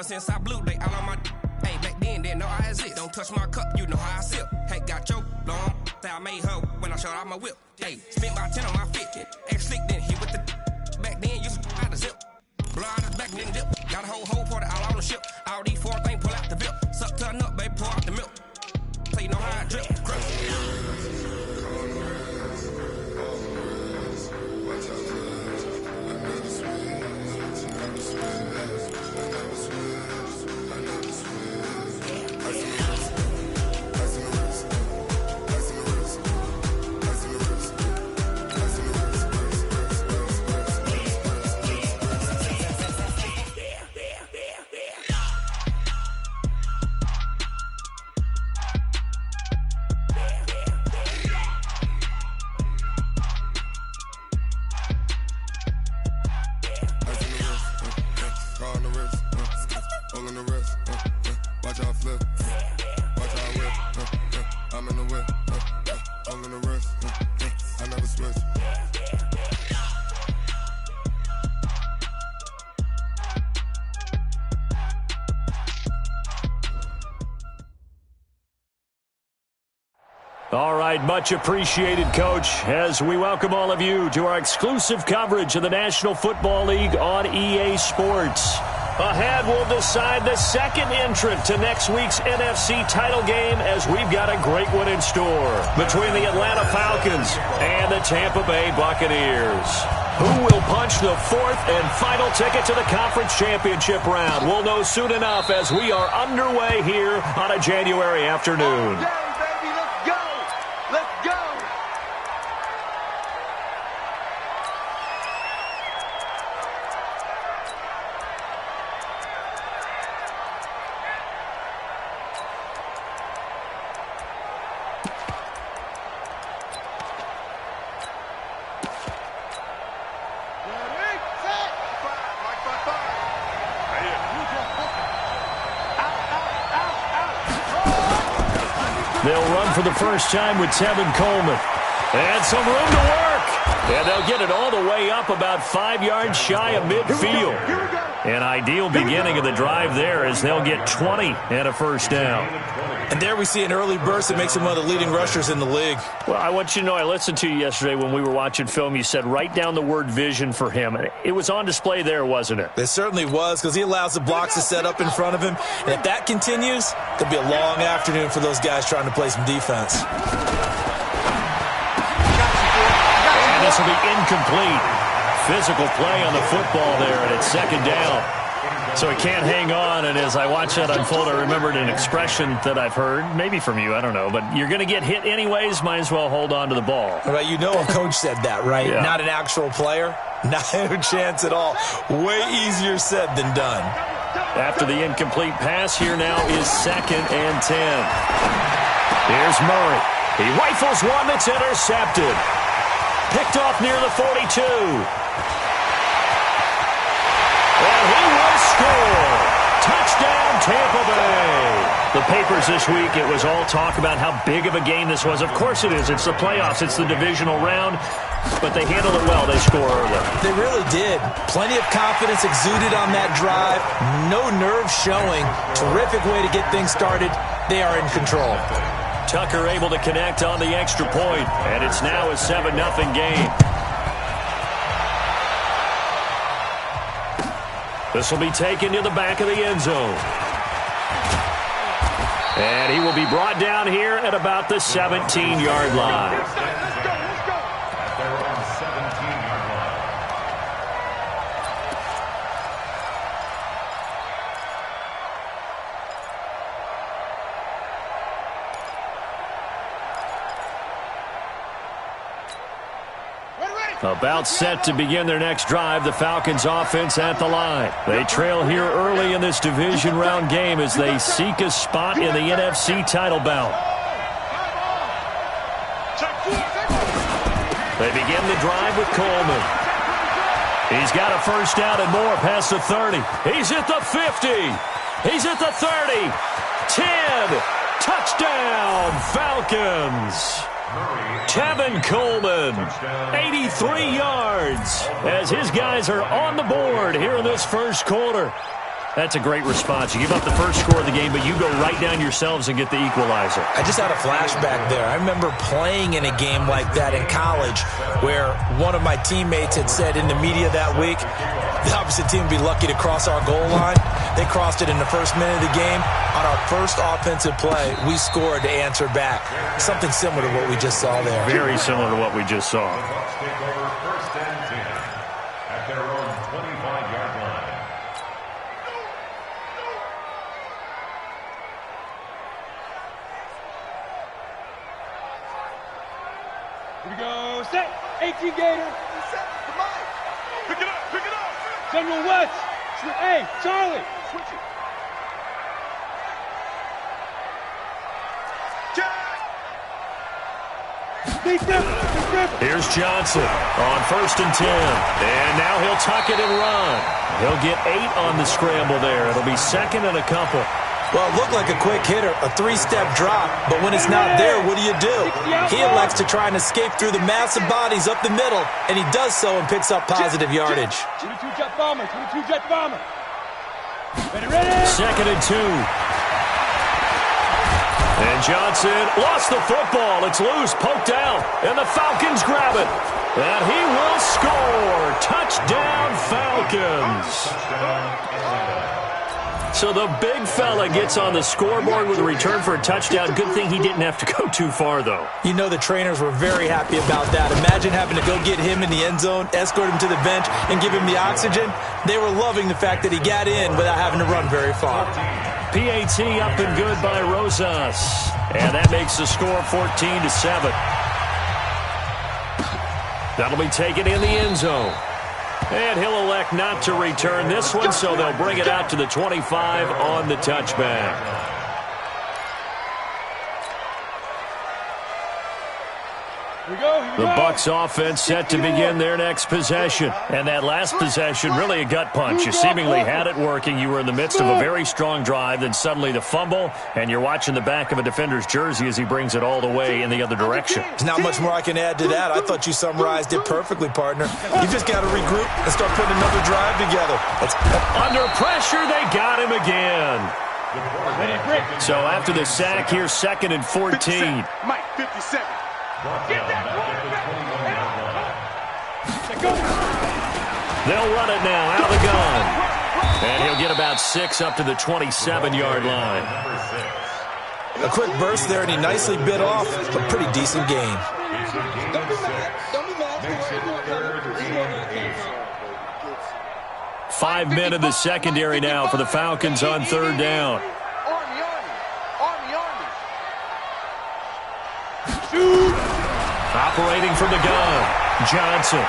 Ever since I blew, they all on my hey, back then, didn't know I exist. Don't touch my cup, you know how I sip. Hey, got your long, say I made her when I showed out my whip. Hey, spent about 10 on my fit. Ex-slick, then hit with the back then, used to out the zip. Blow out his back, then dip. Got a whole party all on the ship. All these four things, pull out the VIP. Suck to a nut, baby, pour out the milk. So you know how I drip. Crush. All right, much appreciated, Coach, as we welcome all of you to our exclusive coverage of the National Football League on EA Sports. Ahead, we'll decide the second entrant to next week's NFC title game as we've got a great one in store between the Atlanta Falcons and the Tampa Bay Buccaneers. Who will punch the fourth and final ticket to the conference championship round? We'll know soon enough as we are underway here on a January afternoon. They'll run for the first time with Tevin Coleman. And some room to work. And they'll get it all the way up about 5 yards shy of midfield. An ideal beginning of the drive there as they'll get 20 and a first down. And there we see an early burst that makes him one of the leading rushers in the league. Well, I want you to know, I listened to you yesterday when we were watching film. You said write down the word vision for him. It was on display there, wasn't it? It certainly was, because he allows the blocks to set up in front of him. And if that continues, it could be a long afternoon for those guys trying to play some defense. And this will be incomplete. Physical play on the football there, and it's second down. So he can't hang on, and as I watch that unfold, I remembered an expression that I've heard, maybe from you, I don't know, but you're going to get hit anyways, might as well hold on to the ball. Right, you know a coach said that, right? Yeah. Not an actual player? Not a chance at all. Way easier said than done. After the incomplete pass, here now is 2nd and 10. Here's Murray. He rifles one that's intercepted. Picked off near the 42. And he will score. Touchdown, Tampa Bay. The papers this week, it was all talk about how big of a game this was. Of course it is. It's the playoffs. It's the divisional round. But they handled it well. They score early. They really did. Plenty of confidence exuded on that drive. No nerves showing. Terrific way to get things started. They are in control. Tucker able to connect on the extra point. And it's now a 7-0 game. This will be taken to the back of the end zone. And he will be brought down here at about the 17-yard line. About set to begin their next drive, the Falcons offense at the line. They trail here early in this division round game as they seek a spot in the NFC title bout. They begin the drive with Coleman. He's got a first down and more past the 30. He's at the 50. He's at the 30. 10. Touchdown, Falcons. Tevin Coleman, 83 yards, as his guys are on the board here in this first quarter. That's a great response. You give up the first score of the game, but you go right down yourselves and get the equalizer. I just had a flashback there. I remember playing in a game like that in college where one of my teammates had said in the media that week, the opposite team would be lucky to cross our goal line. They crossed it in the first minute of the game. On our first offensive play, we scored to answer back. Something similar to what we just saw there. Very similar to what we just saw. Here we go. Set. 18 Gator. Set. Come on. Pick it up. Pick it up. General West. Hey, Charlie. Switch it. Here's Johnson on 1st and 10. And now he'll tuck it and run. He'll get 8 on the scramble there. It'll be 2nd and a couple. Well, it looked like a quick hitter, a 3-step drop, but when it's not there, what do? He elects to try and escape through the massive bodies up the middle, and he does so and picks up positive yardage. 22 jet bomber, 22 jet bomber. Ready. 2nd and 2. And Johnson lost the football. It's loose, poked out, and the Falcons grab it. And he will score. Touchdown, Falcons. So the big fella gets on the scoreboard with a return for a touchdown. Good thing he didn't have to go too far, though. You know the trainers were very happy about that. Imagine having to go get him in the end zone, escort him to the bench, and give him the oxygen. They were loving the fact that he got in without having to run very far. PAT up and good by Rosas. And that makes the score 14-7. That'll be taken in the end zone. And he'll elect not to return this one, so they'll bring it out to the 25 on the touchback. The Bucs offense set to begin their next possession. And that last possession, really a gut punch. You seemingly had it working. You were in the midst of a very strong drive, then suddenly the fumble, and you're watching the back of a defender's jersey as he brings it all the way in the other direction. There's not much more I can add to that. I thought you summarized it perfectly, partner. You just got to regroup and start putting another drive together. Under pressure, they got him again. So after the sack, here's 2nd and 14. Mike, 57. They'll run it now out of the gun. And he'll get about 6 up to the 27-yard line. A quick burst there, and he nicely bit off a pretty decent gain. Don't be mad. 5 men in the secondary now for the Falcons on 3rd down. Operating from the gun, Johnson.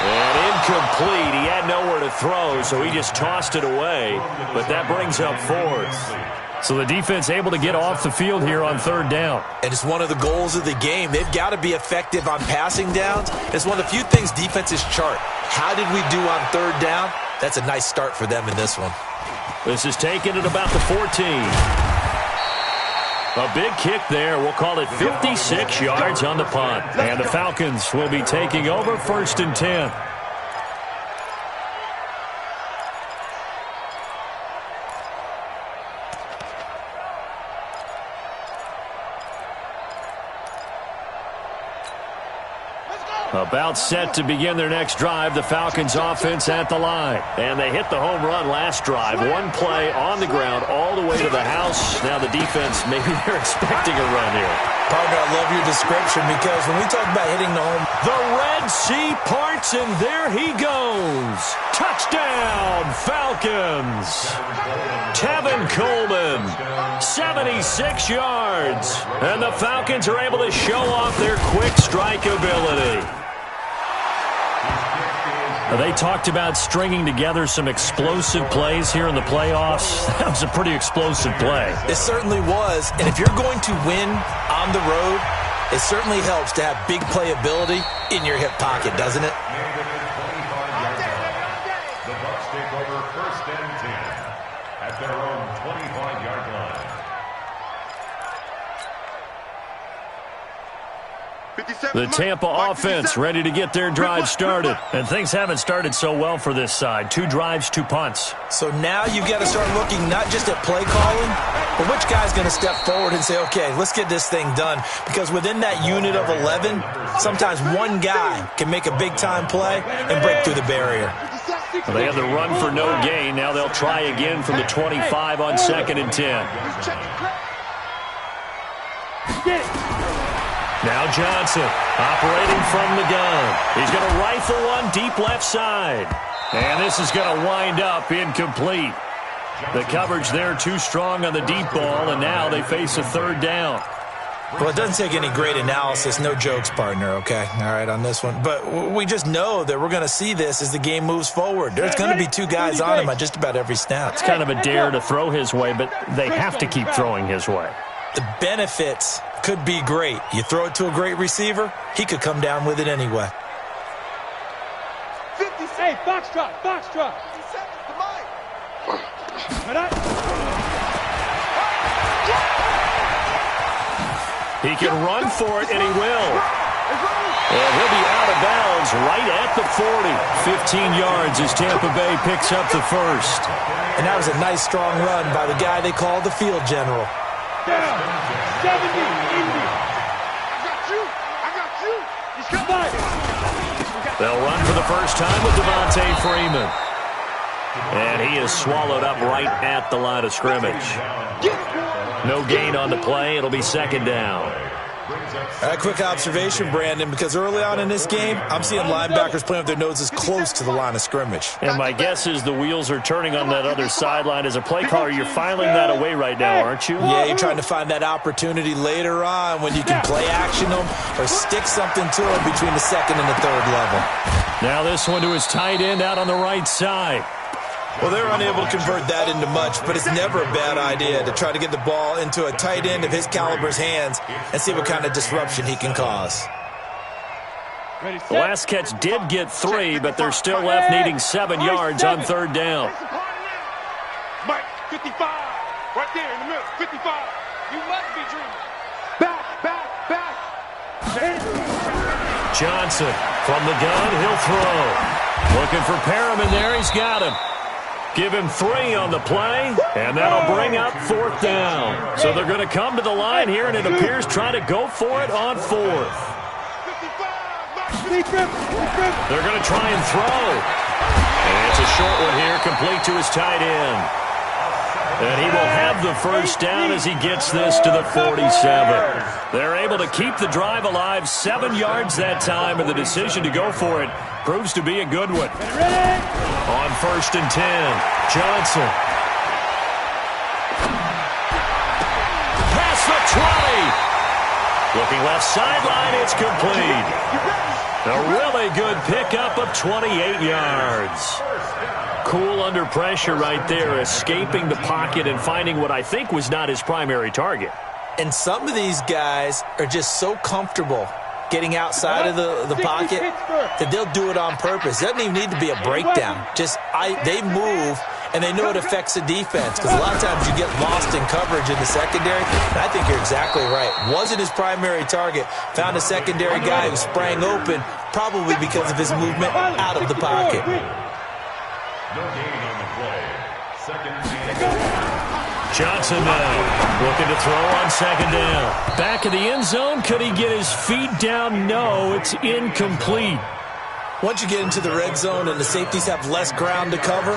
And incomplete. He had nowhere to throw, so he just tossed it away. But that brings up 4th. So the defense able to get off the field here on 3rd down. And it's one of the goals of the game. They've got to be effective on passing downs. It's one of the few things defenses chart. How did we do on 3rd down? That's a nice start for them in this one. This is taken at about the 14. A big kick there. We'll call it 56 yards on the punt. And the Falcons will be taking over 1st and 10. About set to begin their next drive, the Falcons offense at the line. And they hit the home run last drive. One play on the ground all the way to the house. Now the defense, maybe they're expecting a run here. Partner, I love your description because when we talk about hitting the home, the Red Sea parts, and there he goes. Touchdown, Falcons. Tevin Coleman, 76 yards. And the Falcons are able to show off their quick strike ability. They talked about stringing together some explosive plays here in the playoffs. That was a pretty explosive play. It certainly was. And if you're going to win on the road, it certainly helps to have big playability in your hip pocket, doesn't it? The Bucs take over 1st and 10 at their own 25-yard line. The Tampa offense ready to get their drive started. And things haven't started so well for this side. 2 drives, 2 punts. So now you've got to start looking not just at play calling, but which guy's going to step forward and say, okay, let's get this thing done. Because within that unit of 11, sometimes one guy can make a big-time play and break through the barrier. Well, they have the run for no gain. Now they'll try again from the 25 on 2nd and 10. Now Johnson operating from the gun. He's going to rifle one deep left side. And this is going to wind up incomplete. The coverage there too strong on the deep ball, and now they face a 3rd down. Well, it doesn't take any great analysis. No jokes, partner, okay? All right, on this one. But we just know that we're going to see this as the game moves forward. There's going to be 2 guys on him on just about every snap. It's kind of a dare to throw his way, but they have to keep throwing his way. The benefits could be great. You throw it to a great receiver, he could come down with it anyway. Hey, foxtrot, foxtrot. He can run for it, and he will. And he'll be out of bounds right at the 40. 15 yards as Tampa Bay picks up the first. And that was a nice, strong run by the guy they call the field general. Down. 70, Indy. I got you. He's got by. They'll run for the first time with Devontae Freeman. And he is swallowed up right at the line of scrimmage. No gain on the play. It'll be 2nd down. A quick observation, Brandon, because early on in this game, I'm seeing linebackers playing with their noses close to the line of scrimmage. And my guess is the wheels are turning on that other sideline. As a play caller, you're filing that away right now, aren't you? Yeah, you're trying to find that opportunity later on when you can play action them or stick something to them between the 2nd and the 3rd level. Now this one to his tight end out on the right side. Well, they're unable to convert that into much, but it's never a bad idea to try to get the ball into a tight end of his caliber's hands and see what kind of disruption he can cause. The last catch did get 3, but they're still left needing 7 yards on 3rd down. Mike, 55. Right there in the middle, 55. You must be dreaming. Back. Johnson from the gun, he'll throw. Looking for Perriman there, he's got him. Give him 3 on the play, and that'll bring up 4th down. So they're going to come to the line here, and it appears trying to go for it on 4th. They're going to try and throw. And it's a short one here, complete to his tight end. And he will have the first down as he gets this to the 47. They're able to keep the drive alive, 7 yards that time, and the decision to go for it proves to be a good one. On 1st and 10, Johnson. Past the 20. Looking left sideline, it's complete. A really good pickup of 28 yards. Cool under pressure right there, escaping the pocket and finding what I think was not his primary target. And some of these guys are just so comfortable getting outside of the pocket that they'll do it on purpose. It doesn't even need to be a breakdown. They move, and they know it affects the defense, because a lot of times you get lost in coverage in the secondary, and I think you're exactly right. Wasn't his primary target. Found a secondary guy who sprang open, probably because of his movement out of the pocket. No gain on the play. 2nd and 10. Johnson now looking to throw on 2nd down. Back of the end zone. Could he get his feet down? No, it's incomplete. Once you get into the red zone and the safeties have less ground to cover,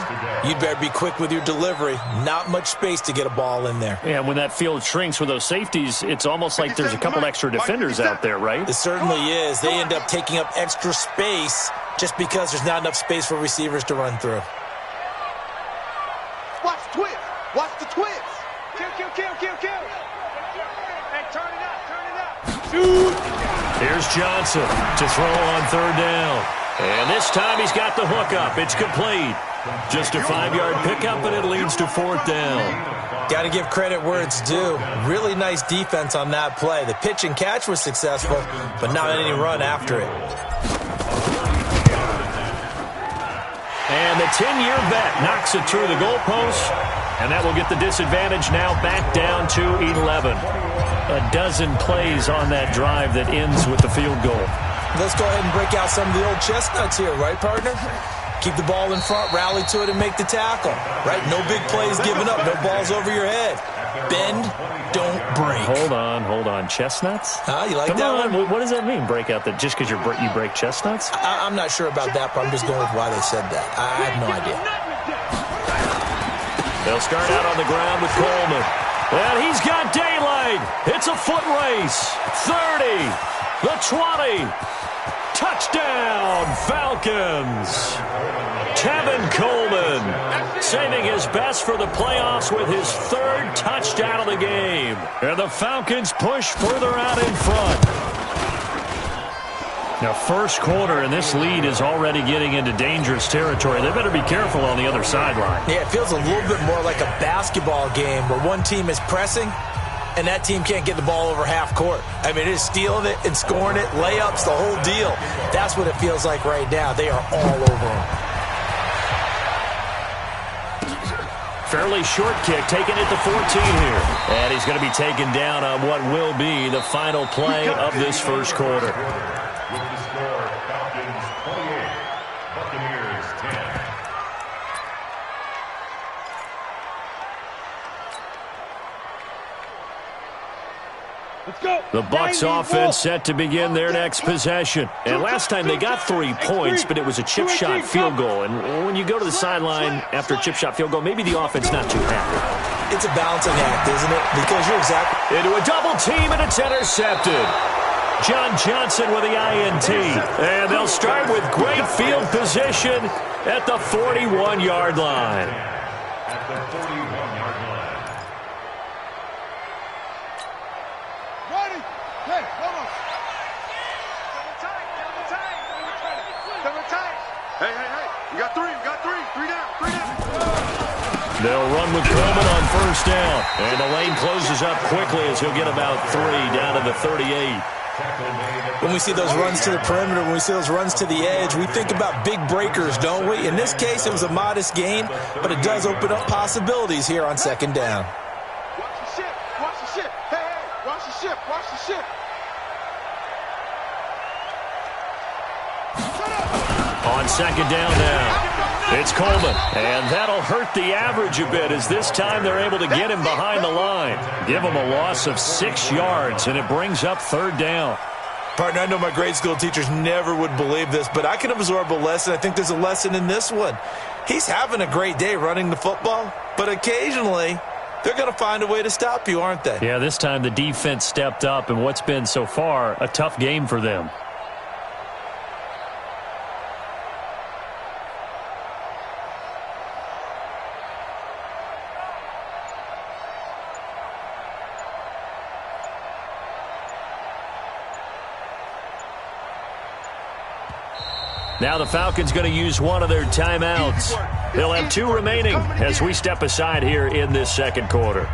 you'd better be quick with your delivery. Not much space to get a ball in there. Yeah, when that field shrinks with those safeties, it's almost like there's a couple extra defenders out there, right? It certainly is. They end up taking up extra space just because there's not enough space for receivers to run through. Watch the twist. Watch the twist. Kill. Hey, turn it up. Shoot. Here's Johnson to throw on 3rd down. And this time he's got the hook up. It's complete. Just a 5-yard pickup, and it leads to 4th down. Got to give credit where it's due. Really nice defense on that play. The pitch and catch was successful, but not any run after it. And the 10-year vet knocks it through the goalpost. And that will get the disadvantage now back down to 11. A dozen plays on that drive that ends with the field goal. Let's go ahead and break out some of the old chestnuts here, right, partner? Keep the ball in front, rally to it, and make the tackle, right? No big plays given up, no balls over your head. Bend, don't break. Hold on. Chestnuts? You like that one? What does that mean, break out? That just because you break chestnuts? I'm not sure about that, but I'm just going with why they said that. I have no idea. They'll start out on the ground with Coleman. And he's got daylight. It's a foot race. 30, the 20. Touchdown, Falcons. Tevin Coleman saving his best for the playoffs with his third touchdown of the game. And the Falcons push further out in front. Now, first quarter, and this lead is already getting into dangerous territory. They better be careful on the other sideline. Yeah, it feels a little bit more like a basketball game where one team is pressing and that team can't get the ball over half court. I mean, it is stealing it and scoring it, layups, the whole deal. That's what it feels like right now. They are all over them. Fairly short kick, taken at the 14 here. And he's going to be taken down on what will be the final play of this first quarter. With the score, Falcons 28, Buccaneers 10. Let's go. The Bucs offense set to begin their next possession. And last time they got 3 points, but it was a chip shot field goal. And when you go to the sideline after a chip shot field goal, maybe the offense not too happy. It's a balancing act, isn't it? Because you're exactly... Into a double team, and it's intercepted. John Johnson with the INT. And they'll start with great field position at the 41-yard line. At the 41-yard line. Ready? Hey, hold on. Double tight. Hey. We got three. Three down. They'll run with Coleman on first down. And the lane closes up quickly as he'll get about 3 down to the 38. When we see those runs to the perimeter, when we see those runs to the edge, we think about big breakers, don't we? In this case, it was a modest gain, but it does open up possibilities here on second down. Watch the ship. Hey, watch the ship. On second down now, it's Coleman. And that'll hurt the average a bit as this time they're able to get him behind the line. Give him a loss of 6 yards, and it brings up third down. Partner, I know my grade school teachers never would believe this, but I can absorb a lesson. I think there's a lesson in this one. He's having a great day running the football, but occasionally they're going to find a way to stop you, aren't they? Yeah, this time the defense stepped up in what's been so far a tough game for them. Now the Falcons going to use one of their timeouts. They'll have 2 remaining as we step aside here in this second quarter.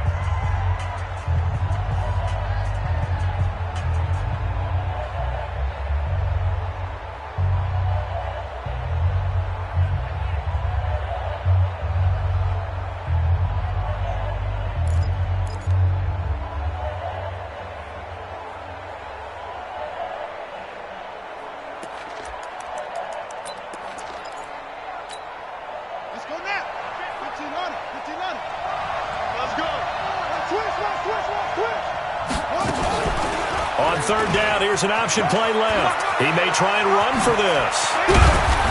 On third down, here's an option play left. He may try and run for this.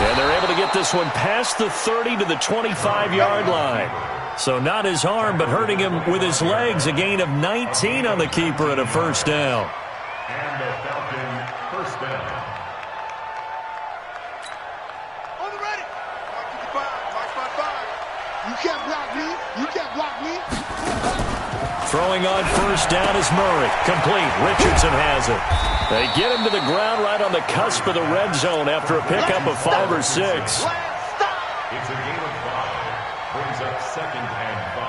And they're able to get this one past the 30 to the 25-yard line. So not his arm, but hurting him with his legs. A gain of 19 on the keeper and a first down. And the Falcon first down. On the ready. Mark 55. You can't block me. Throwing on first down is Murray. Complete. Richardson has it. They get him to the ground right on the cusp of the red zone after a pickup of 5 or 6. It's a game of 5. Brings up 2nd and 5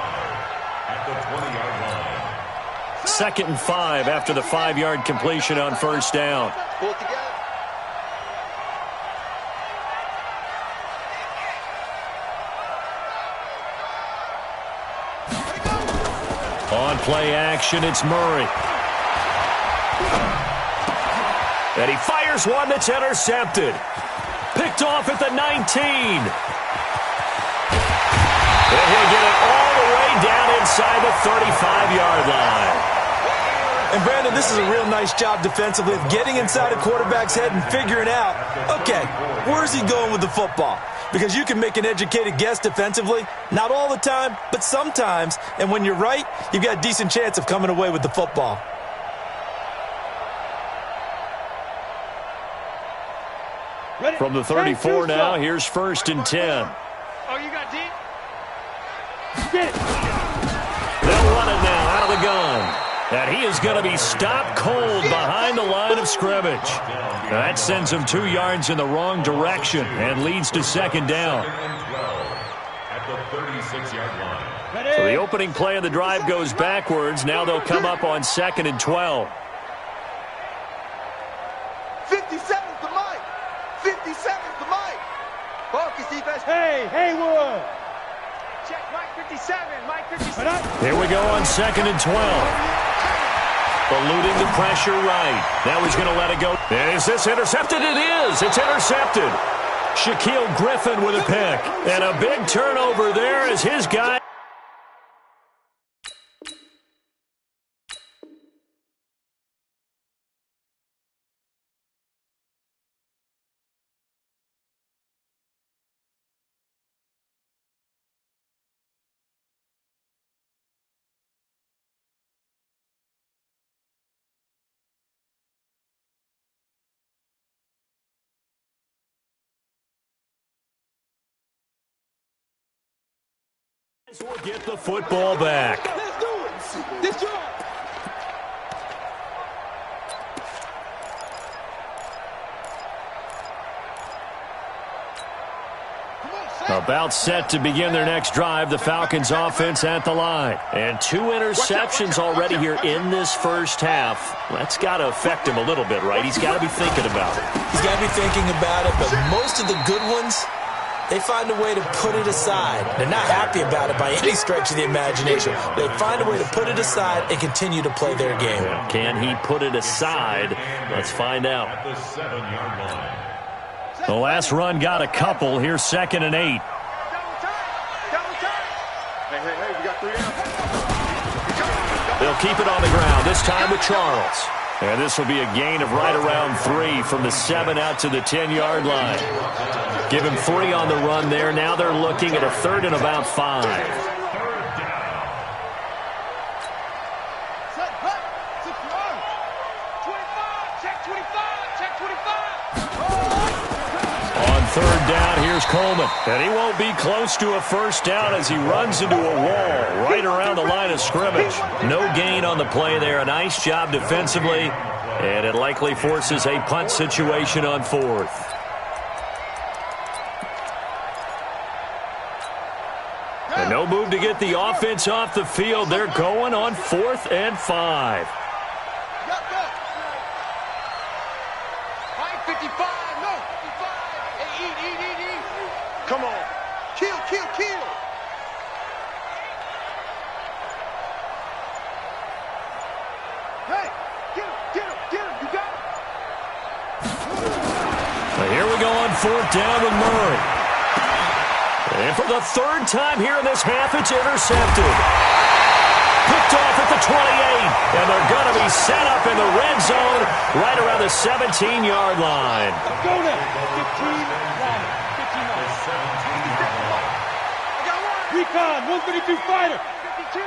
at the 20-yard line. 2nd and 5 after the 5-yard completion on first down. Pull it together. On play action, it's Murray. And he fires one that's intercepted. Picked off at the 19. And he'll get it all the way down inside the 35-yard line. And, Brandon, this is a real nice job defensively of getting inside a quarterback's head and figuring out, okay, where's he going with the football? Because you can make an educated guess defensively, not all the time, but sometimes. And when you're right, you've got a decent chance of coming away with the football. From the 34 now, here's 1st and 10. Oh, you got deep? They'll run it now out of the gun. And he is going to be stopped cold behind the line of scrimmage. That sends him 2 yards in the wrong direction and leads to 2nd down. At the 36-yard line. So the opening play of the drive goes backwards. Now they'll come up on 2nd and 12. 57's the mic. 57's the mic. Focus, defense. Hey, Haywood. Check Mike 57. Mike 57. Here we go on 2nd and 12. Eluding the pressure right. Now he's going to let it go. Is this intercepted? It is. It's intercepted. Shaquille Griffin with a pick. And a big turnover there as his guy. We'll get the football back. Let's do it. This job. About set to begin their next drive, the Falcons offense at the line. And 2 interceptions already here in this first half. That's got to affect him a little bit, right? He's got to be thinking about it. He's got to be thinking about it, but most of the good ones, they find a way to put it aside. They're not happy about it by any stretch of the imagination. They find a way to put it aside and continue to play their game. Can he put it aside? Let's find out. At the 7-yard line. The last run got a couple. Here's 2nd and 8. Double time. Hey, we got 3 out. They'll keep it on the ground, this time with Charles. And this will be a gain of right around 3 from the 7 out to the 10-yard line. Give him 3 on the run there. Now they're looking at a 3rd and about 5. On 3rd down, here's Coleman. And he won't be close to a 1st down as he runs into a wall right around the line of scrimmage. No gain on the play there. A nice job defensively. And it likely forces a punt situation on 4th. And no move to get the offense off the field. They're going on 4th and 5. 55, no, 55. Hey, eat. Come on. Kill. Hey, get him. You got him. Here we go on 4th down with Murray. And for the 3rd time here in this half, it's intercepted. Picked off at the 28. And they're going to be set up in the red zone right around the 17-yard line. Go now. 15 line. 15 line. Recon, 132 fighter. 52.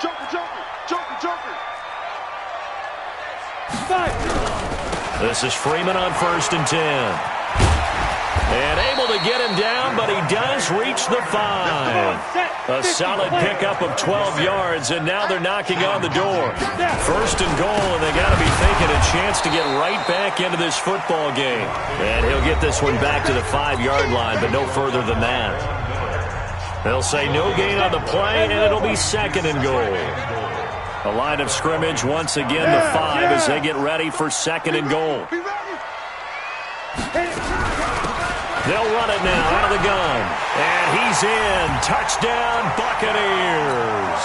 Joker. 5. This is Freeman on 1st and 10. And able to get him down, but he does reach the 5. A solid pickup of 12 yards, and now they're knocking on the door. 1st and goal, and they got to be thinking a chance to get right back into this football game. And he'll get this one back to the 5-yard line, but no further than that. They'll say no gain on the play, and it'll be 2nd and goal. The line of scrimmage once again the 5 as they get ready for 2nd and goal. They'll run it now out of the gun. And he's in. Touchdown, Buccaneers.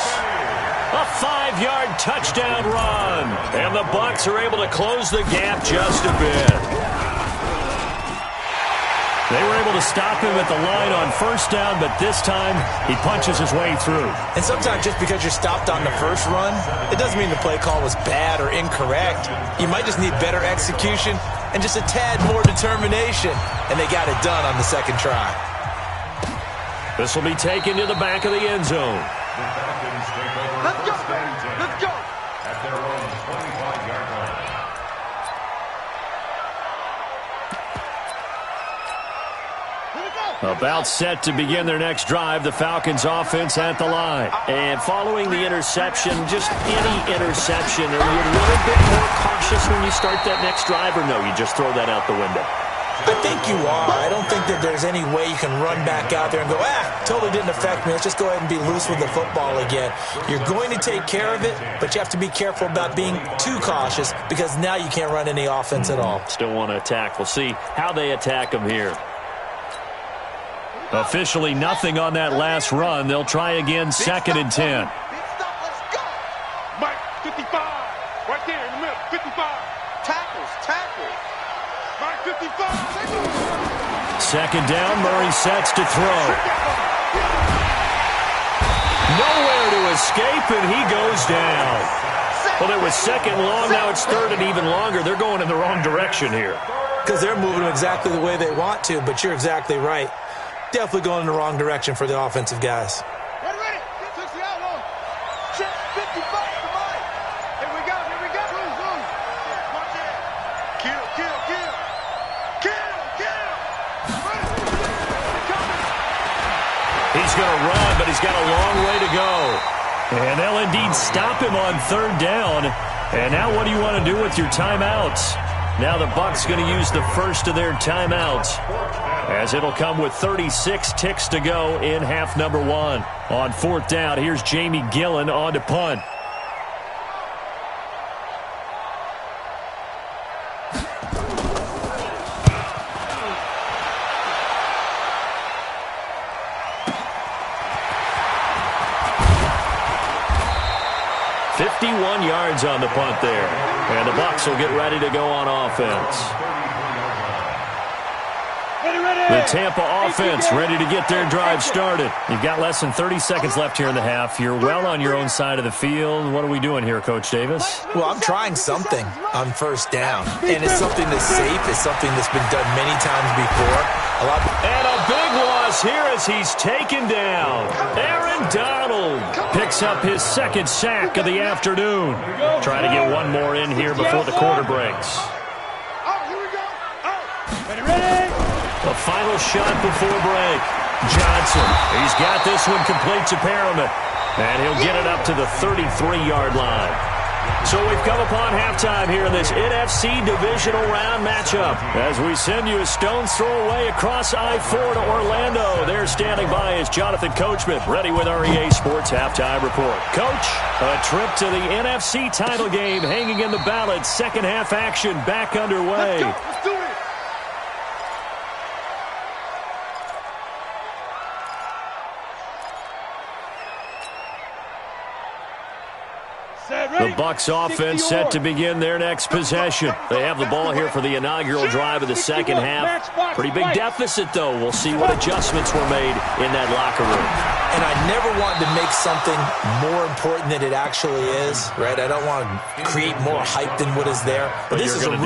A A 5-yard touchdown run. And the Bucs are able to close the gap just a bit. They were able to stop him at the line on first down, but this time he punches his way through. And sometimes just because you're stopped on the first run, it doesn't mean the play call was bad or incorrect. You might just need better execution and just a tad more determination. And they got it done on the second try. This will be taken to the back of the end zone. Let's go. Let's go. At their own 25-yard line. About set to begin their next drive, the Falcons offense at the line. And following the interception, just any interception, are you a little bit more cautious when you start that next drive, or no, you just throw that out the window? I think you are. I don't think that there's any way you can run back out there and go, totally didn't affect me. Let's just go ahead and be loose with the football again. You're going to take care of it, but you have to be careful about being too cautious because now you can't run any offense at all. Still want to attack. We'll see how they attack them here. Officially nothing on that last run. They'll try again, 2nd and 10. Mike, 55. Right there in the middle. 55. Tackles. Mike, 55. 2nd down, Murray sets to throw. Nowhere to escape, and he goes down. Well, it was 2nd long, now it's 3rd and even longer. They're going in the wrong direction here. Because they're moving exactly the way they want to, but you're exactly right. Definitely going in the wrong direction for the offensive guys. Ready. 60 out long. 55 to Mike. Here we go. Zoom. Watch it. Kill. He's going to run, but he's got a long way to go. And they'll indeed stop him on 3rd down. And now what do you want to do with your timeouts? Now the Bucs going to use the first of their timeouts, as it'll come with 36 ticks to go in half number 1. On 4th down, here's Jamie Gillen on to punt. $51 yards on the punt there. And the Bucs will get ready to go on offense. The Tampa offense ready to get their drive started. You've got less than 30 seconds left here in the half. You're well on your own side of the field. What are we doing here, Coach Davis? Well, I'm trying something on first down. And it's something that's safe. It's something that's been done many times before. And a big loss here as he's taken down. Aaron Donald picks up his 2nd sack of the afternoon. Trying to get one more in here before the quarter breaks. The final shot before break. Johnson, he's got this one complete to Perriman. And he'll get it up to the 33-yard line. So we've come upon halftime here in this NFC Divisional Round matchup. As we send you a stone's throw away across I-4 to Orlando. There standing by is Jonathan Coachman, ready with our EA Sports Halftime Report. Coach, a trip to the NFC title game hanging in the balance. Second half action back underway. Let's do it. The Bucs offense set to begin their next possession. They have the ball here for the inaugural drive of the second half. Pretty big deficit, though. We'll see what adjustments were made in that locker room. And I never wanted to make something more important than it actually is, right? I don't want to create more hype than what is there. But this is I'm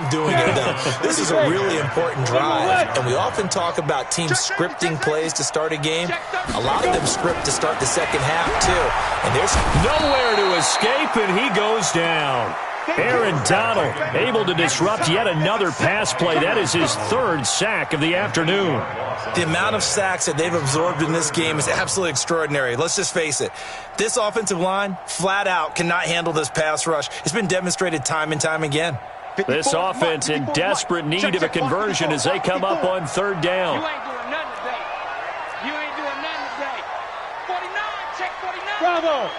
doing it, though. This is a really important drive. And we often talk about teams scripting plays to start a game. A lot of them script to start the second half, too. And there's nowhere to escape, and he goes down. Aaron Donald able to disrupt yet another pass play. That is his 3rd sack of the afternoon. The amount of sacks that they've absorbed in this game is absolutely extraordinary. Let's just face it. This offensive line, flat out, cannot handle this pass rush. It's been demonstrated time and time again. This offense in desperate need of a conversion as they come up on 3rd down. You ain't doing nothing today. You ain't doing nothing today. 49, check 49. Bravo.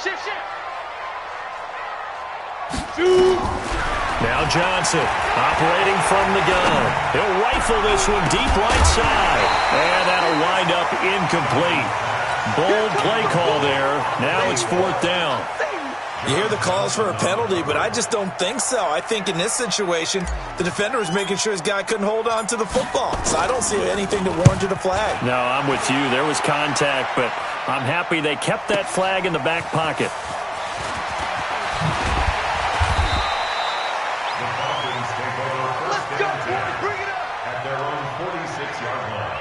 Shift. Now Johnson operating from the gun. He'll rifle this one deep right side. And that'll wind up incomplete. Bold play call there. Now it's 4th down. You hear the calls for a penalty, but I just don't think so. I think in this situation, the defender was making sure his guy couldn't hold on to the football. So I don't see anything to warrant a flag. No, I'm with you. There was contact, but I'm happy they kept that flag in the back pocket. Let's go, boys. Bring it up. At their own 46-yard line.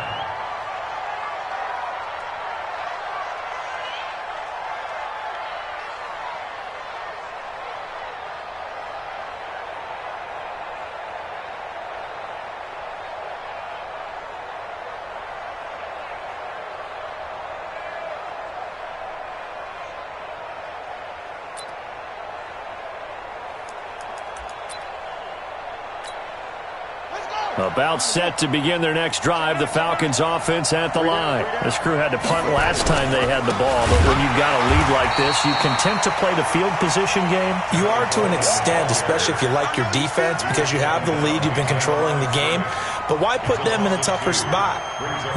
About set to begin their next drive, the Falcons offense at the line. This crew had to punt last time they had the ball, but when you've got a lead like this, you content to play the field position game? You are to an extent, especially if you like your defense, because you have the lead, you've been controlling the game. But why put them in a tougher spot?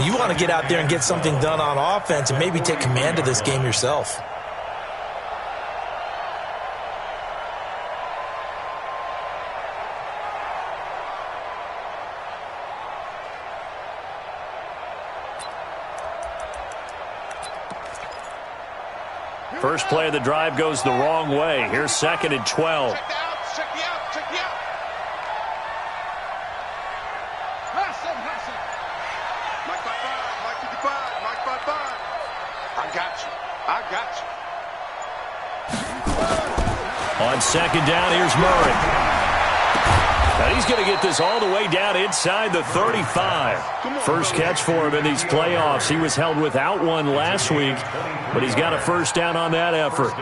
You want to get out there and get something done on offense and maybe take command of this game yourself. First play of the drive goes the wrong way. Here's 2nd and 12. Check the out. Check the out. Pass him. Mike 5-5. Mike 55. Mike 5-5. I got you. On 2nd down, here's Murray. And he's going to get this all the way down inside the 35. First catch for him in these playoffs. He was held without one last week, but he's got a first down on that effort.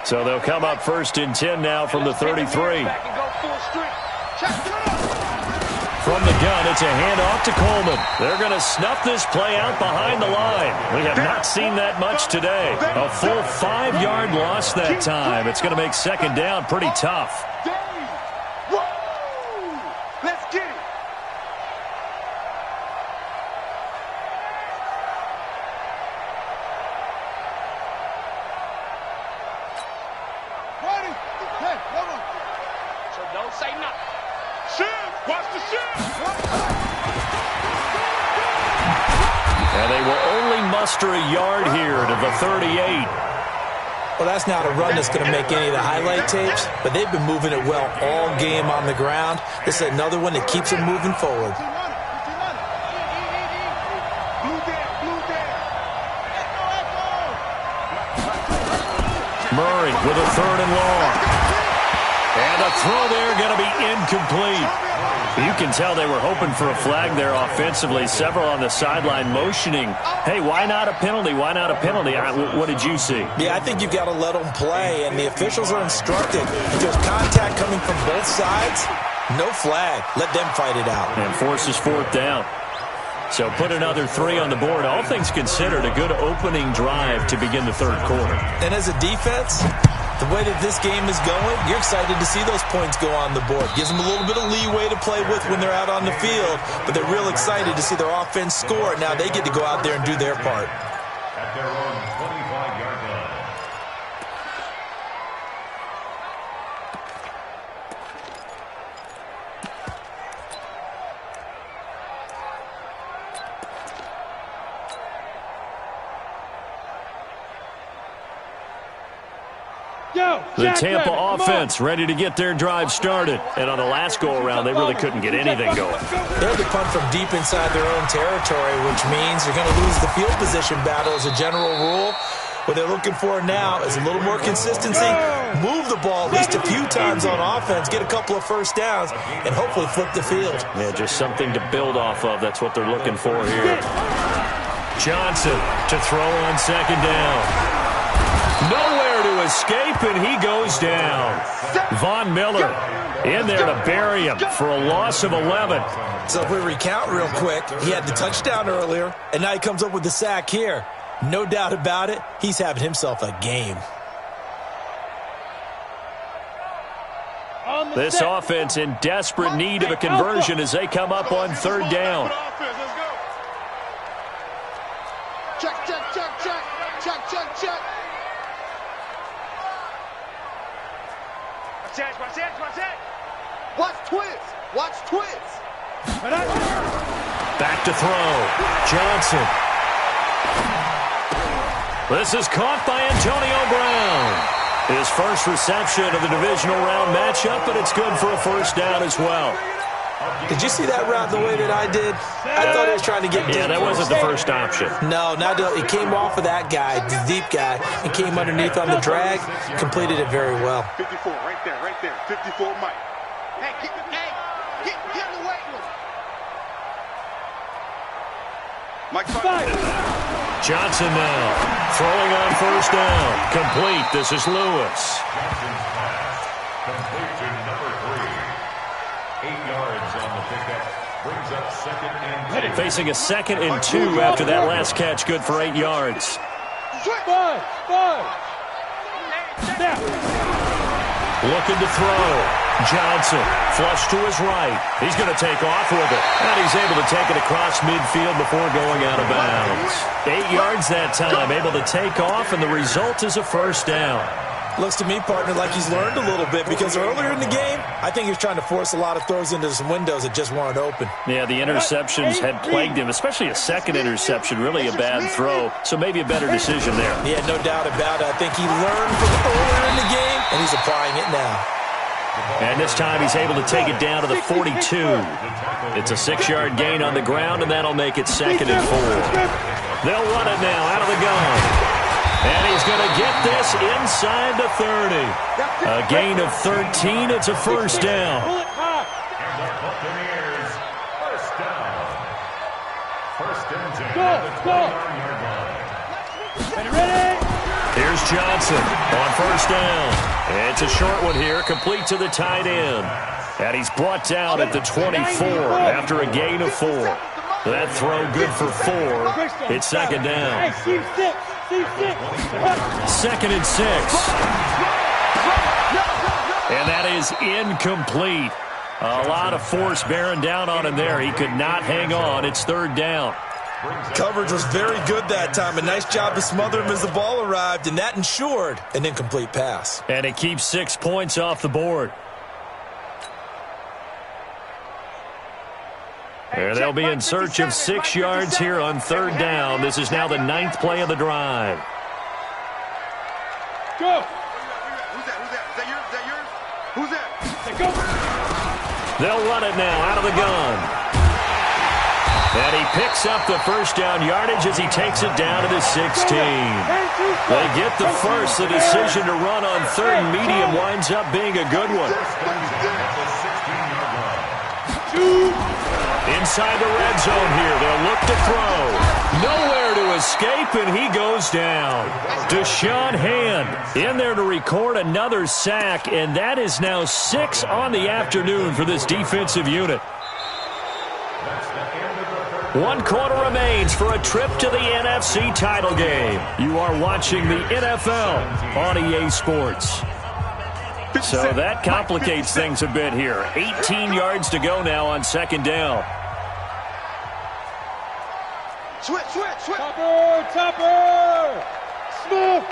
So they'll come up 1st and 10 now from the 33. From the gun, it's a handoff to Coleman. They're going to snuff this play out behind the line. We have not seen that much today. A full 5-yard loss that time. It's going to make 2nd down pretty tough. Let's get it. Ready? Hey, hold on. So don't say nothing. Shift! Watch the shift! And they will only muster a yard here to the 38. Well, that's not a run that's going to make any of the highlight tapes, but they've been moving it well all game on the ground. This is another one that keeps them moving forward. Murray with a 3rd and long. And the throw there going to be incomplete. You can tell they were hoping for a flag there offensively. Several on the sideline motioning, hey, why not a penalty? Why not a penalty? What did you see? Yeah, I think you've got to let them play, and the officials are instructed. If there's contact coming from both sides, no flag. Let them fight it out. And forces 4th down. So put another 3 on the board. All things considered, a good opening drive to begin the 3rd quarter. And as a defense, the way that this game is going, you're excited to see those points go on the board. Gives them a little bit of leeway to play with when they're out on the field, but they're real excited to see their offense score. Now they get to go out there and do their part. At their own 25-yard line. The Tampa offense ready to get their drive started. And on the last go-around, they really couldn't get anything going. They had to punt from deep inside their own territory, which means you're going to lose the field position battle as a general rule. What they're looking for now is a little more consistency, move the ball at least a few times on offense, get a couple of first downs, and hopefully flip the field. Yeah, just something to build off of. That's what they're looking for here. Johnson to throw on 2nd down. Nowhere to escape, and he goes down. Von Miller in there to bury him for a loss of 11. So if we recount real quick, he had the touchdown earlier, and now he comes up with the sack here. No doubt about it, he's having himself a game. This offense in desperate need of a conversion as they come up on third down. Check, check, check, check. Check, check, check. Watch twins. Watch twins. Back to throw. Johnson. This is caught by Antonio Brown. His first reception of the divisional round matchup, but it's good for a first down as well. Did you see that route the way that I did? I thought he was trying to get deep. Yeah, that wasn't the first option. No, it came off of that guy, the deep guy, and came underneath on the drag, completed it very well. 54, right there, 54, Mike. Hey, get in the weight room. Mike, Johnson now, throwing on first down. Complete. This is Lewis. Johnson's pass, complete to number 3. 8 yards on the pickup, brings up second and 2. Facing a 2nd and 2 after that last catch, good for 8 yards. Five. Looking to throw. Johnson, flush to his right. He's going to take off with it. And he's able to take it across midfield before going out of bounds. 8 yards that time, able to take off, and the result is a first down. Looks to me, partner, like he's learned a little bit, because earlier in the game, I think he was trying to force a lot of throws into some windows that just weren't open. Yeah, the interceptions had plagued him, especially a second interception, really a bad throw, so maybe a better decision there. Yeah, no doubt about it. I think he learned from earlier in the game, and he's applying it now. And this time he's able to take it down to the 42. It's a 6-yard gain on the ground, and that'll make it 2nd and 4. They'll run it now out of the gun. And he's going to get this inside the 30. A gain of 13. It's a first down. And the Buccaneers, first down. First and 10 at the 29-yard line. Ready? Here's Johnson on first down. It's a short one here, complete to the tight end. And he's brought down at the 24 after a gain of 4. That throw good for 4. It's 2nd down. Hey, Second and 6. And that is incomplete. A lot of force bearing down on him there. He could not hang on. It's 3rd down. Coverage was very good that time. A nice job to smother him as the ball arrived, and that ensured an incomplete pass. And it keeps 6 points off the board. And they'll be in search of 6 yards here on 3rd down. This is now the 9th play of the drive. Go. Who's that? Is that yours? Who's that? Go. They'll run it now out of the gun. And he picks up the first down yardage as he takes it down to the 16. They get the first. The decision to run on 3rd and medium winds up being a good one. Inside the red zone here. They'll look to throw. Nowhere to escape, and he goes down. Deshaun Hand in there to record another sack, and that is now 6 on the afternoon for this defensive unit. 1 quarter remains for a trip to the NFC title game. You are watching the NFL on EA Sports. So that complicates things a bit here. 18 yards to go now on 2nd down. Switch. Topper. Smoke.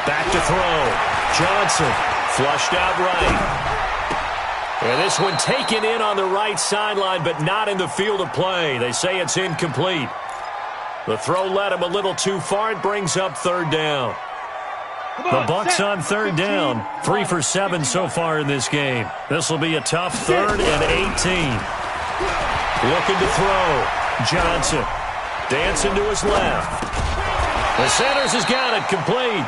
Back to throw. Johnson flushed out right. And this one taken in on the right sideline, but not in the field of play. They say it's incomplete. The throw led him a little too far. It brings up 3rd down. The Bucs on 3rd down. 3 for 7 so far in this game. This will be a tough 3rd and 18. Looking to throw. Johnson dancing to his left. The Sanders has got it complete.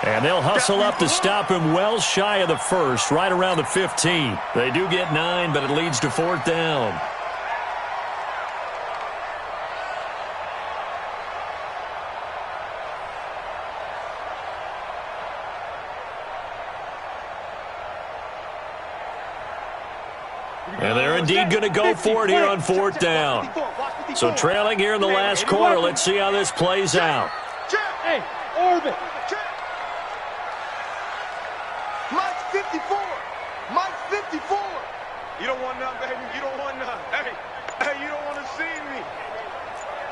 And they'll hustle up to stop him well shy of the 1st, right around the 15. They do get 9, but it leads to 4th down. And they're indeed going to go for it here on 4th down. So trailing here in the last quarter, let's see how this plays out. Hey, orbit.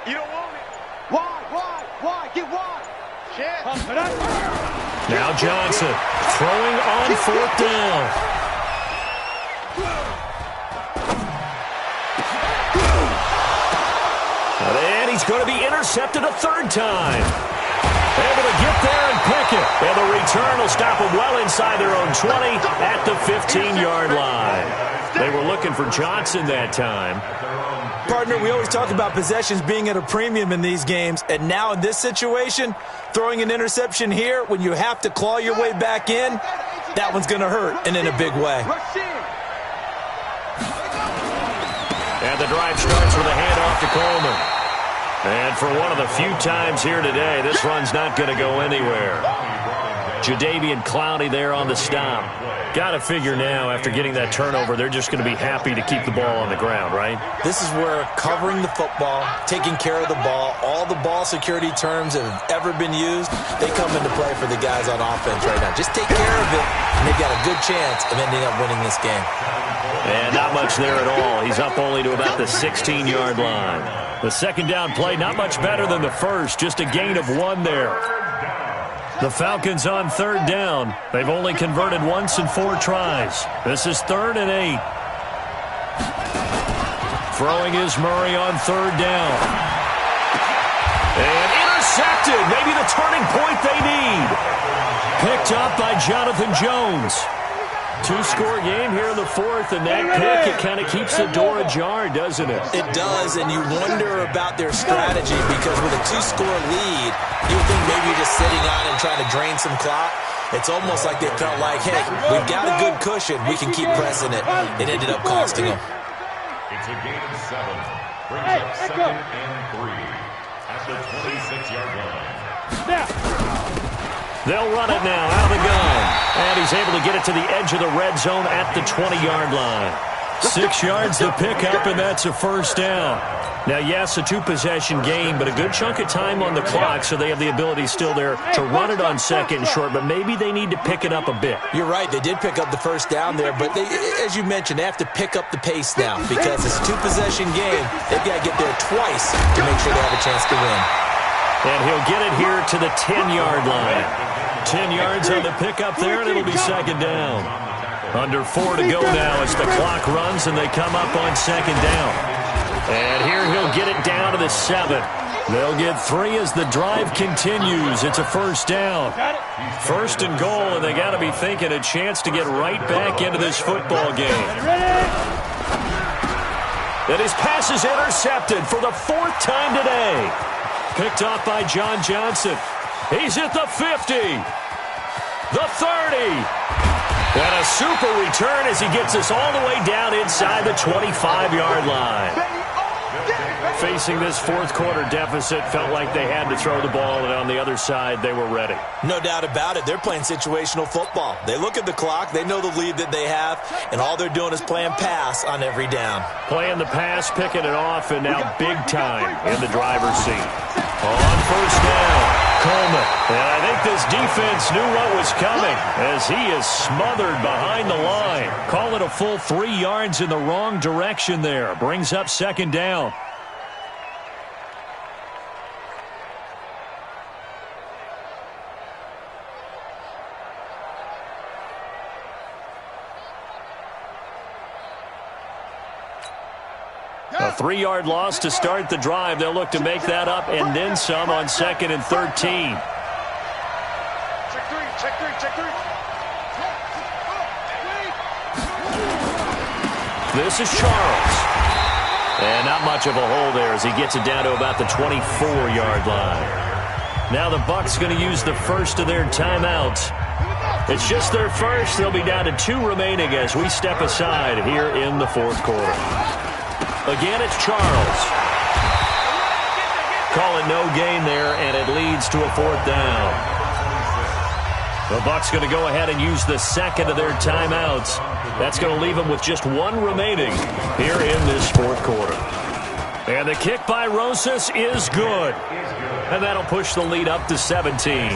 You don't want it. Wide, get wide. Now Johnson throwing on 4th down. And he's going to be intercepted a 3rd time. Able to get there and pick it. And the return will stop them well inside their own 20 at the 15-yard line. They were looking for Johnson that time. Partner, we always talk about possessions being at a premium in these games, and now in this situation, throwing an interception here when you have to claw your way back in, that one's going to hurt, and in a big way. And the drive starts with a handoff to Coleman. And for one of the few times here today, this run's not going to go anywhere. Jadeveon Clowney there on the stop. Got to figure now, after getting that turnover, they're just going to be happy to keep the ball on the ground, right? This is where covering the football, taking care of the ball, all the ball security terms that have ever been used, they come into play for the guys on offense right now. Just take care of it, and they've got a good chance of ending up winning this game. And not much there at all. He's up only to about the 16-yard line. The second down play, not much better than the first, just a gain of 1 there. The Falcons on 3rd down. They've only converted once in 4 tries. This is 3rd and 8. Throwing is Murray on 3rd down. And intercepted. Maybe the turning point they need. Picked up by Jonathan Jones. 2-score game here in the 4th, and that pick, it kind of keeps the door ajar, doesn't it? It does, and you wonder about their strategy, because with a 2-score lead, you would think maybe you're just sitting on and trying to drain some clock. It's almost like they felt like, hey, we've got a good cushion. We can keep pressing it. It ended up costing them. It's a gain of 7. Brings up 2nd and 3 at the 26-yard line. They'll run it now out of the gun. And he's able to get it to the edge of the red zone at the 20-yard line. 6 yards to pick up, and that's a 1st down. Now, yes, a 2-possession game, but a good chunk of time on the clock, so they have the ability still there to run it on 2nd and short, but maybe they need to pick it up a bit. You're right. They did pick up the 1st down there, but they, as you mentioned, they have to pick up the pace now because it's a 2-possession game. They've got to get there twice to make sure they have a chance to win. And he'll get it here to the 10-yard line. 10 yards on the pickup there, and it'll be 2nd down. Under 4 to go now as the clock runs, and they come up on 2nd down. And here he'll get it down to the 7. They'll get 3 as the drive continues. It's a 1st down. 1st and goal, and they got to be thinking a chance to get right back into this football game. And his pass is intercepted for the 4th time today. Picked off by John Johnson. He's at the 50. The 30. And a super return as he gets us all the way down inside the 25-yard line. Facing this 4th quarter deficit, felt like they had to throw the ball, and on the other side, they were ready. No doubt about it. They're playing situational football. They look at the clock, they know the lead that they have, and all they're doing is playing pass on every down. Playing the pass, picking it off, and now big time in the driver's seat. On 1st down, Coleman. And I think this defense knew what was coming as he is smothered behind the line. Call it a full 3 yards in the wrong direction there. Brings up 2nd down. A 3-yard loss to start the drive. They'll look to make that up and then some on 2nd and 13. Check three. This is Charles. And not much of a hole there as he gets it down to about the 24-yard line. Now the Bucs going to use the first of their timeouts. It's just their first. They'll be down to 2 remaining as we step aside here in the 4th quarter. Again, it's Charles. Calling no gain there, and it leads to a 4th down. The Bucs going to go ahead and use the second of their timeouts. That's going to leave them with just 1 remaining here in this 4th quarter. And the kick by Rosas is good. And that'll push the lead up to 17.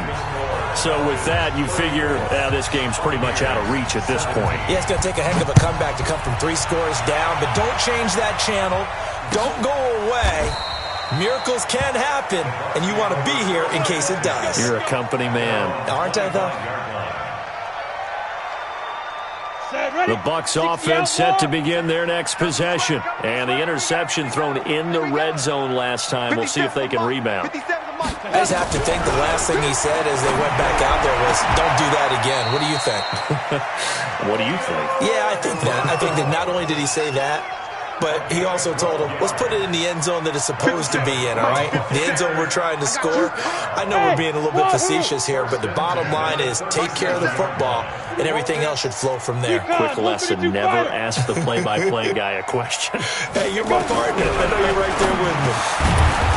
So with that, you figure this game's pretty much out of reach at this point. Yeah, it's going to take a heck of a comeback to come from 3 scores down, but don't change that channel. Don't go away. Miracles can happen, and you want to be here in case it does. You're a company man. Aren't I, though? The Bucs offense set to begin their next possession. And the interception thrown in the red zone last time. We'll see if they can rebound. I just have to think the last thing he said as they went back out there was, don't do that again. What do you think? What do you think? Yeah, I think that. I think that not only did he say that, but he also told him, let's put it in the end zone that it's supposed to be in, all right? The end zone we're trying to score. I know we're being a little bit facetious here, but the bottom line is take care of the football, and everything else should flow from there. Quick lesson, never ask the play-by-play guy a question. Hey, you're my partner. I know you're right there with me.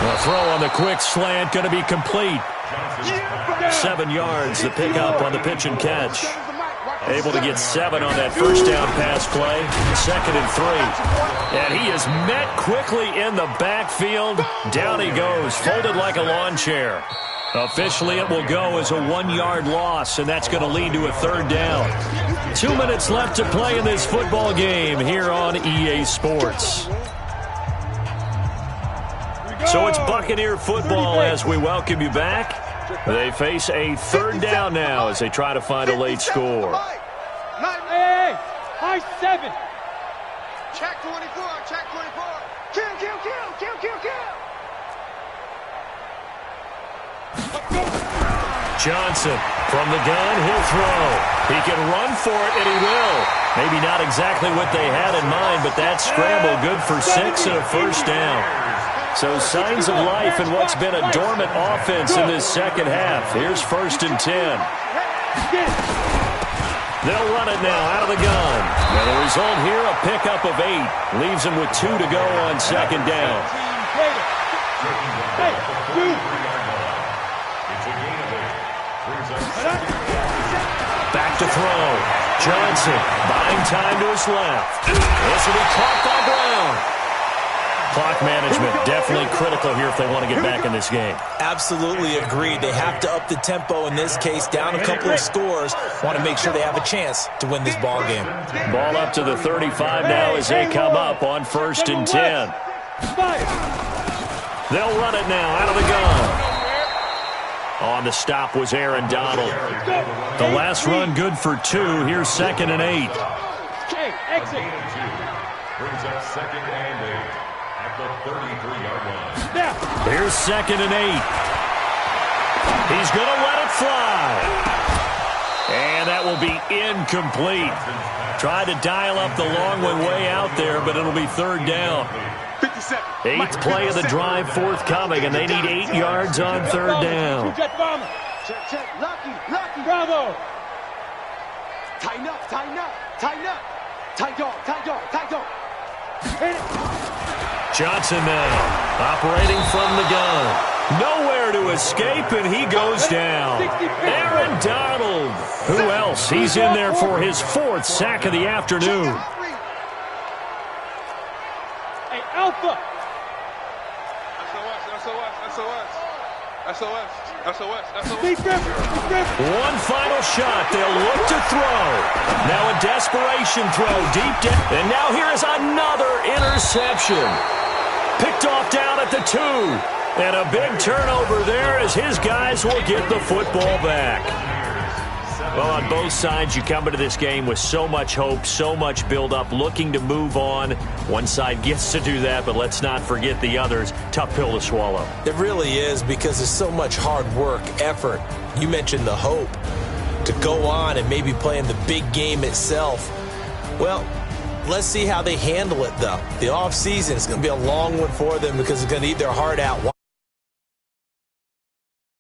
The throw on the quick slant going to be complete. 7 yards, the pickup on the pitch and catch. Able to get 7 on that first down pass play. 2nd and 3. And he is met quickly in the backfield. Down he goes, folded like a lawn chair. Officially, it will go as a 1-yard loss, and that's going to lead to a 3rd down. 2 minutes left to play in this football game here on EA Sports. So it's Buccaneer football as we welcome you back. They face a 3rd down now as they try to find a late score. Hey, high 7. Check 24, check 24. Kill, kill, kill, kill, kill, kill. Johnson from the gun, he'll throw. He can run for it, and he will. Maybe not exactly what they had in mind, but that scramble good for 6 and a first down. So signs of life in what's been a dormant offense in this second half. Here's 1st and 10. They'll run it now out of the gun. And the result here, a pickup of 8. Leaves them with 2 to go on 2nd down. Back to throw. Johnson buying time to his left. This will be caught by Brown. Clock management definitely critical here if they want to get back in this game. Absolutely agreed. They have to up the tempo in this case, down a couple of scores. Want to make sure they have a chance to win this ball game. Ball up to the 35 now as they come up on 1st and 10. They'll run it now out of the gun. On the stop was Aaron Donald. The last run good for 2. Here's 2nd and 8. Hey, exit. Brings up 2nd and 8 at the 33-yard line. Here's 2nd and 8. He's going to let it fly. And that will be incomplete. Tried to dial up the long one way out there, but it'll be 3rd down. 8th play of the drive forthcoming, and they need 8 yards on 3rd down. Check, check. Lucky. Bravo. Tighten up, tighten up, tighten up. Tight dog, tight dog, tight dog. Johnson now, operating from the gun. Nowhere to escape, and he goes down. Aaron Donald. Who else? He's in there for his 4th sack of the afternoon. Hey, Alpha. One final shot. They'll look to throw. Now a desperation throw deep down. And now here is another interception. Picked off down at the 2. And a big turnover there as his guys will get the football back. Well, on both sides, you come into this game with so much hope, so much build-up, looking to move on. One side gets to do that, but let's not forget the others. Tough pill to swallow. It really is, because there's so much hard work, effort. You mentioned the hope to go on and maybe play in the big game itself. Well, let's see how they handle it, though. The offseason is going to be a long one for them because it's going to eat their heart out